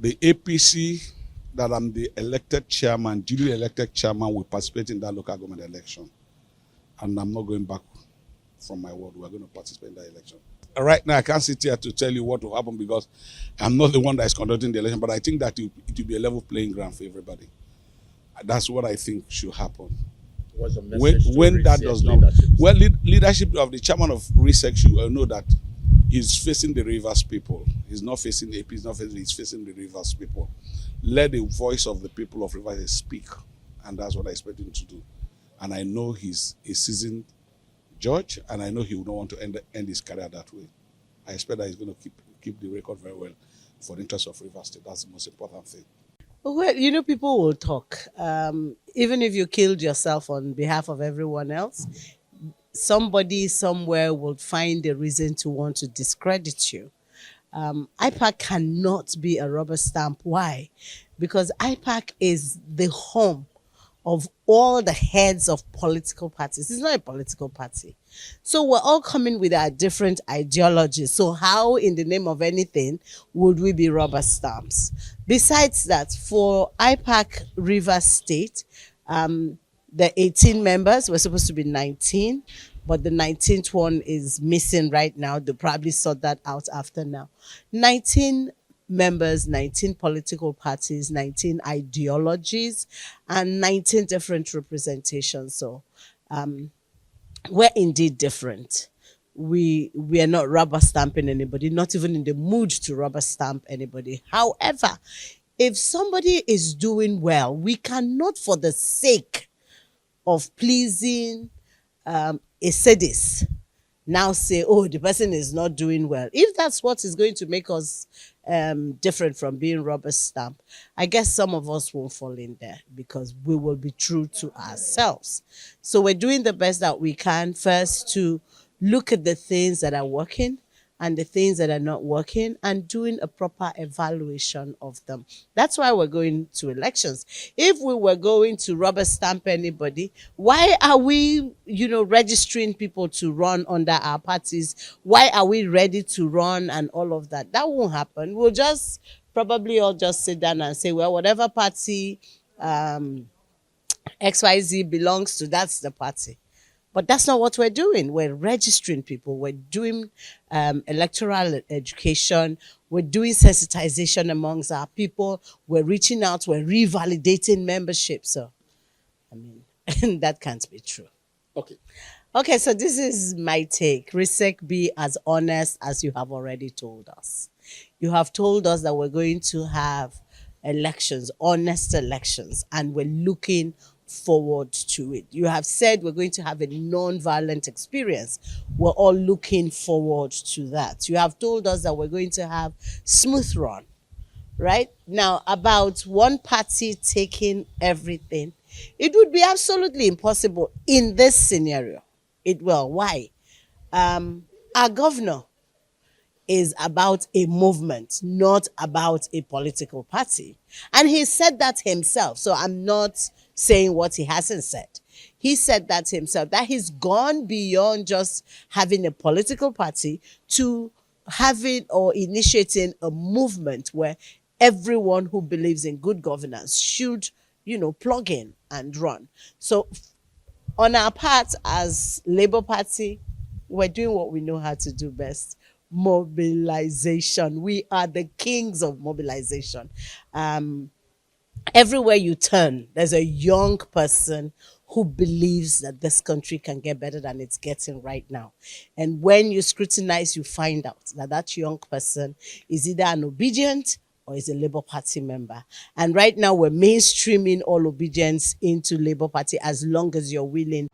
The APC that I'm the elected chairman, duly elected chairman, will participate in that local government election. And I'm not going back from my word. We're going to participate in that election. Right now, I can't sit here to tell you what will happen because I'm not the one that is conducting the election, but I think that it will be a level playing ground for everybody. That's what I think should happen. What's the message when that does not, well, leadership of the chairman of research, you will know that he's facing the Rivers people. He's not facing the AP, he's facing the Rivers people. Let the voice of the people of Rivers speak, and that's what I expect him to do. And I know he's a seasoned judge, and I know he would not want to end his career that way. I expect that he's going to keep the record very well for the interest of Rivers State. That's the most important thing. Well, you know, people will talk. Even if you killed yourself on behalf of everyone else, somebody somewhere will find a reason to want to discredit you. IPAC cannot be a rubber stamp. Why? Because IPAC is the home of all the heads of political parties. It's not a political party. So we're all coming with our different ideologies. So how, in the name of anything, would we be rubber stamps? Besides that, for IPAC Rivers State, the 18 members were supposed to be 19, but the 19th one is missing right now. They'll probably sort that out after now. 19 members, 19 political parties, 19 ideologies, and 19 different representations. So we're indeed different. We are not rubber stamping anybody, not even in the mood to rubber stamp anybody. However, if somebody is doing well, we cannot, for the sake of pleasing a sadist, now say, oh, the person is not doing well. If that's what is going to make us different from being rubber stamp, I guess some of us won't fall in there because we will be true to ourselves. So we're doing the best that we can first to look at the things that are working and the things that are not working and doing a proper evaluation of them. That's why we're going to elections. If we were going to rubber stamp anybody, why are we, registering people to run under our parties? Why are we ready to run and all of that? That won't happen. We'll just probably all just sit down and say, well, whatever party XYZ belongs to, that's the party. But that's not what we're doing. We're registering people. We're doing electoral education. We're doing sensitization amongst our people. We're reaching out. We're revalidating membership. So, I mean, that can't be true. Okay. Okay, so this is my take. RISEC, be as honest as you have already told us. You have told us that we're going to have elections, honest elections, and we're looking forward to it. You have said we're going to have a non-violent experience. We're all looking forward to that. You have told us that we're going to have smooth run, right? Now, about one party taking everything, it would be absolutely impossible in this scenario. Why? Our governor is about a movement, not about a political party. And he said that himself. So I'm not saying what he hasn't said. He said that himself, that he's gone beyond just having a political party to having or initiating a movement where everyone who believes in good governance should, plug in and run. So on our part as Labour Party, we're doing what we know how to do best. Mobilization. We are the kings of mobilization. Everywhere you turn, there's a young person who believes that this country can get better than it's getting right now. And when you scrutinize, you find out that that young person is either an obedient or is a Labour Party member. And right now, we're mainstreaming all obedience into Labour Party as long as you're willing.